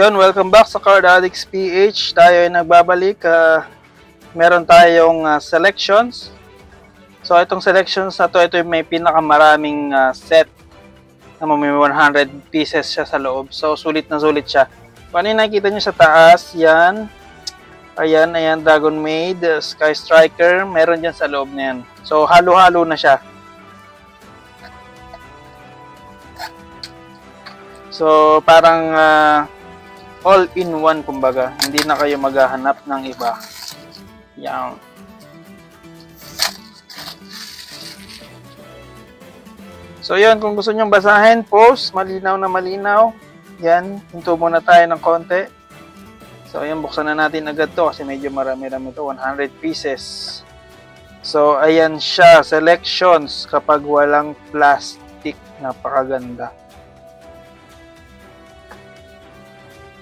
Yun, welcome back sa Card Addicts PH. Tayo ay nagbabalik. Meron tayong selections. So, itong selections na to, ito yung may pinakamaraming set na may 100 pieces siya sa loob. So, sulit na sulit siya. Paano yung nakikita nyo sa taas? Yan. Ayan, Dragon Maid, Sky Striker. Meron dyan sa loob na yan. So, halo-halo na siya. So, parang all-in-one kumbaga. Hindi na kayo maghahanap ng iba. Yan. So yan, kung gusto nyo basahin, post, malinaw na malinaw. Yan, hinto muna tayo ng konti. So yan, buksan na natin agad to kasi medyo marami-rami to, 100 pieces. So ayan siya, selections kapag walang plastic, napakaganda.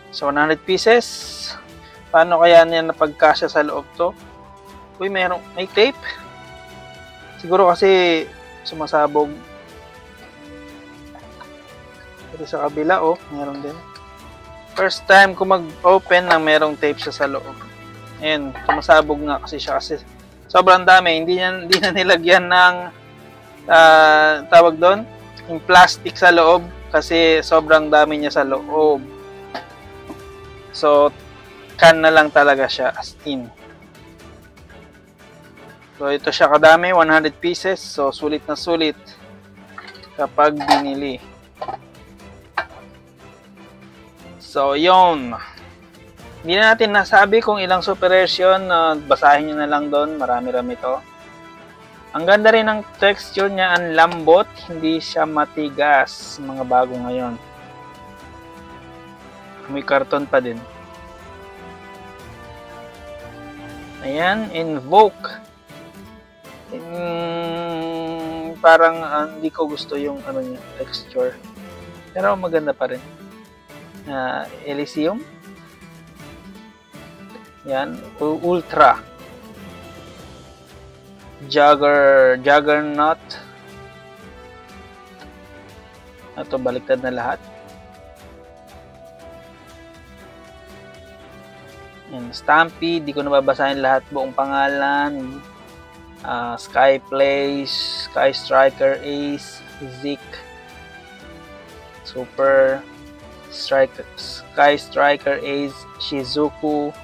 So, 100 pieces. Paano kaya niya napagkasya sa loob to? Uy, may tape. Siguro kasi sumasabog. Ito sa kabila, oh. Meron din. First time ko mag-open na merong tape siya sa loob. Ayan, sumasabog nga kasi siya. Kasi sobrang dami. Hindi na nilagyan ng tawag doon, yung plastic sa loob. Kasi sobrang dami niya sa loob. So, can na lang talaga siya as in. So, ito siya kadami, 100 pieces. So, sulit na sulit kapag binili. So, yun. Hindi na natin nasabi kung ilang super rares yun. Basahin nyo na lang doon. Marami-rami to. Ang ganda rin ng texture niya. Ang lambot. Hindi siya matigas. Mga bago ngayon. May karton pa din. Ayan, Invoke. Parang hindi ko gusto yung niya, texture. Pero maganda pa rin. Elysium. Yan, Ultra. Juggernaut. Ito, baliktad na lahat. Yan, Stampede, di ko nababasahin lahat buong pangalan. Sky Place, Sky Striker Ace, Zeke, Super Striker, Sky Striker Ace, Shizuku,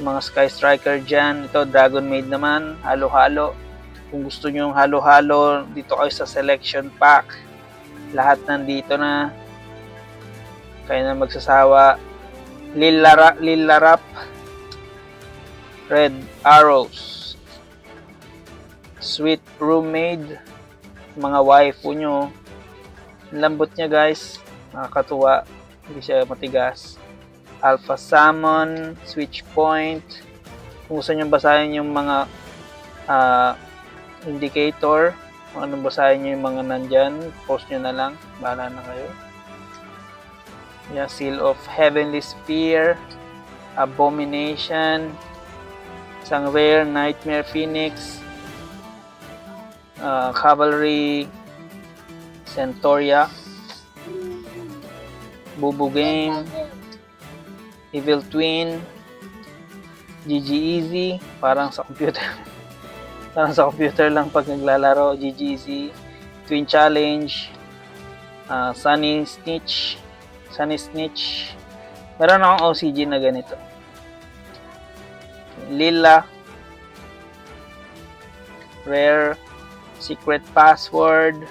mga Sky Striker dyan. Ito, Dragon Maid naman, halo-halo. Kung gusto nyo yung halo-halo, dito kayo sa selection pack. Lahat nandito na. Kaya na magsasawa. Lilarap, Red Arrows, Sweet Roommate, mga waifu nyo. Lambot niya guys, nakakatuwa, hindi siya matigas. Alpha Salmon, Switch Point. Kung gusto nyo basahin yung mga indicator, kung anong basahin nyo yung mga nandyan, post nyo na lang, bahala na kayo. Yeah, Seal of Heavenly Spear, Abomination, isang rare, Nightmare Phoenix, Cavalry, Centauria, Bubu Game, Evil Twin, GG Easy, parang sa computer. Parang sa computer lang pag naglalaro, GG Easy, Twin Challenge, Sunny Snitch. Meron akong OCG na ganito. Lila, Rare, Secret Password,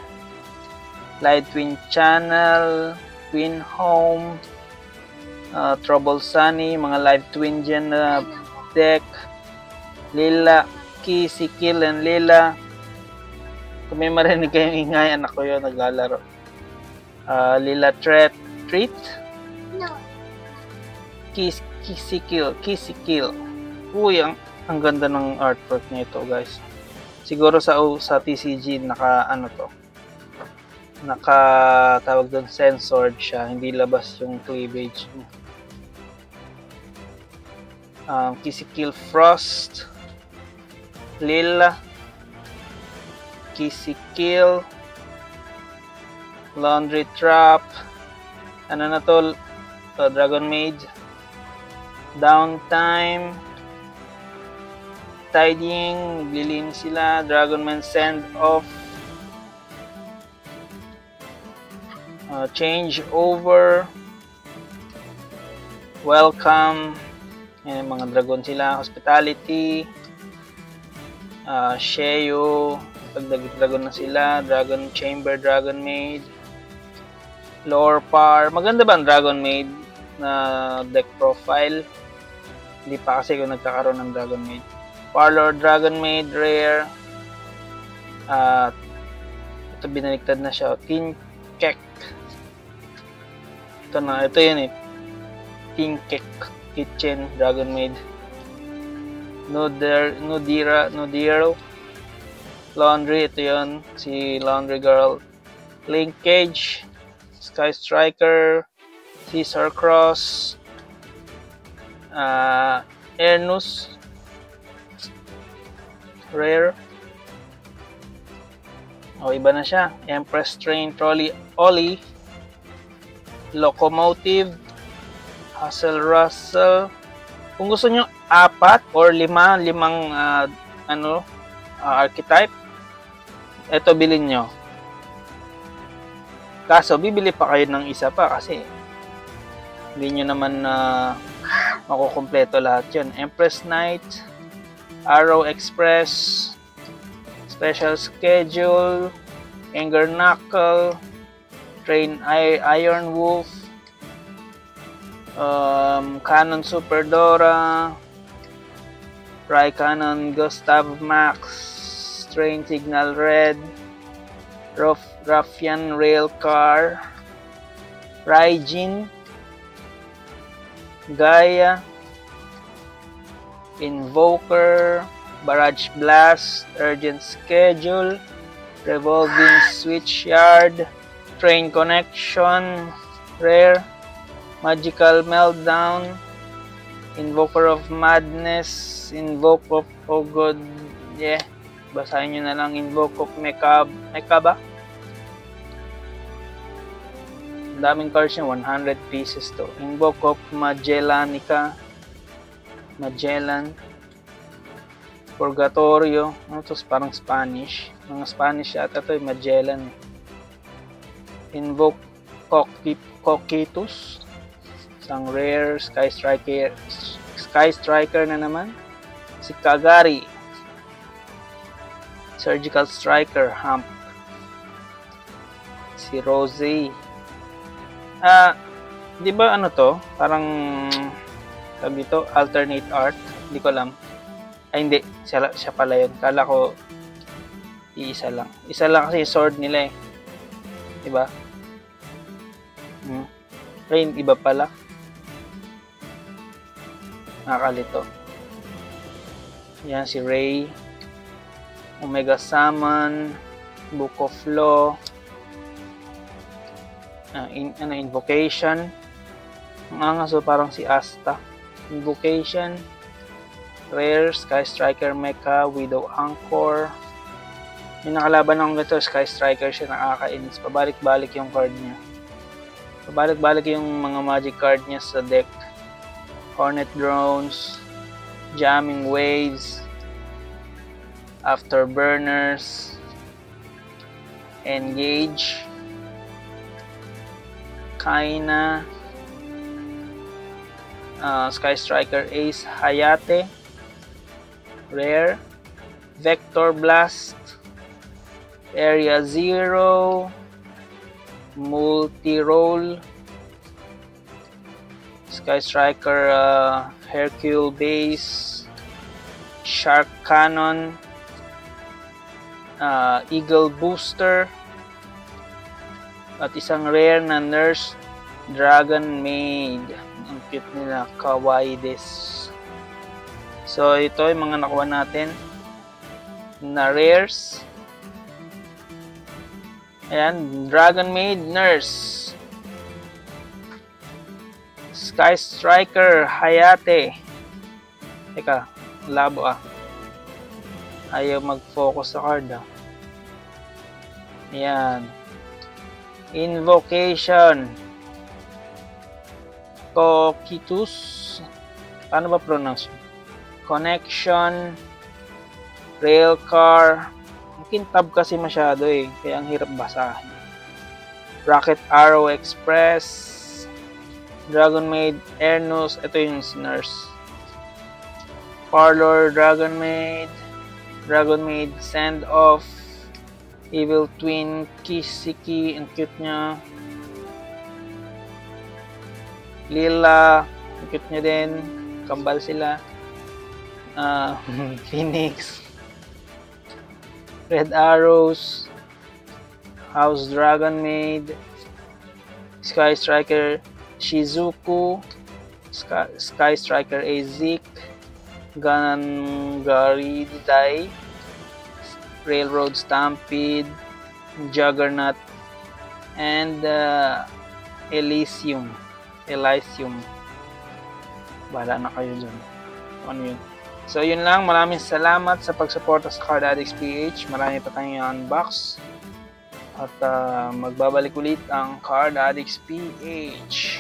Light Twin Channel, Twin Home, Trouble Sunny, mga live twin dyan na deck, Lila, Kissy Kill and Lila. Kung may marinig kayong ingay, anak ko yun, naglalaro. Lila Treat. No. Kissy Kill. Uy, ang ganda ng artwork nito, guys. Siguro sa TCG tawag doon, censored siya, hindi labas yung cleavage niya. Kissy Kill Frost, Lil, Kissy Kill, Laundry Trap, ano na to, Dragon Maid, Downtime, Tidying, naglilinis sila, Dragon Man Send Off, Change Over, Welcome, yan mga dragon sila, Hospitality, Sheo, pagdag-dragon na sila, Dragon Chamber, Dragon Maid, Lore Par. Maganda ba ang Dragon Maid na deck profile? Hindi pa kasi kung nagkakaroon ng Dragon Maid. Parlor Dragon Maid, Rare. Ito binaliktad na siya. King Kek. Ito yun eh. King Kek Kitchen, Dragon Maid. Nudiro. Laundry, ito yun. Si Laundry Girl. Linkage. Sky Striker. Caesar Cross. Ernus. Rare. Iba na siya. Empress Train Trolley Ollie. Locomotive. Hustle Russell. Kung gusto nyo 4 or 5, limang archetype, ito bilhin nyo. Kaso bibili pa kayo ng isa pa kasi hindi nyo naman makukumpleto lahat yun. Empress Knight, Arrow Express, Special Schedule, Anger Knuckle, Train Iron Wolf, Cannon Super Dora, Raikkonen Gustav Max, Train Signal Red, Ruffian Rail Car, Raijin, Gaia, Invoker, Barrage Blast, Urgent Schedule, Revolving Switchyard, Train Connection, Rare, Magical Meltdown, Invoker of Madness, Invoke of God, basahin nyo na lang, Invoke of Mecha ba? Daming cards niya, 100 pieces to. Invoke of Magellan, Purgatorio, ito parang Spanish, mga Spanish yata ito, Magellan. Invoke Cocytus, isang rare. Sky Striker na naman. Si Kagari, Surgical Striker, Hump. Si Rose. Di ba ano to? Parang sabi dito, alternate art. Hindi ko alam. Ay hindi, siya pala yun. Kala ko isa lang. Isa lang kasi sword nila eh. Di ba? Rain, iba pala. Nakalito. Yan si Ray. Omega Summon, Book of Law, Invocation. So parang si Asta. Invocation, Rare, Sky Striker Mecha, Widow Anchor. Yung nakalaban ng ito, Sky Striker siya, nakakainis. Pabalik-balik yung card niya. Pabalik-balik yung mga magic card niya sa deck. Hornet Drones, Jamming Waves, Afterburners, Engage, Kaina, Sky Striker Ace Hayate, Rare, Vector Blast, Area Zero, Multi-Roll, Sky Striker Hercule Base, Shark Cannon, Eagle Booster, at isang rare na Nurse Dragon Maid. Ang cute nila, kawaii des. So ito yung mga nakuha natin na rares. Ayan, Dragon Maid, Nurse, Sky Striker Hayate. Teka, labo Ayaw mag-focus sa card ah. Ayan. Invocation. Cocytus. Paano ba pronounce? Connection. Railcar. Makintab kasi masyado eh. Kaya ang hirap basahin. Rocket Arrow Express. Dragon Maid Ernus. Ito yung nurse. Parlor Dragon Maid. Dragon Maid Send Off. Evil Twin Kisiki. Ang cute niya. Lila. Ang cute niya din. Kambal sila. Phoenix. Red Arrows. House Dragon Maid. Sky Striker Shizuku. Sky Striker Azik. Gangaridai. Railroad Stampede. Juggernaut. And Elysium. Bahala na kayo dyan. Ano yun? So yun lang. Maraming salamat sa pagsuporta sa Card Addicts PH. Marami pa tayong unbox. At magbabalik ulit ang Card Addicts PH.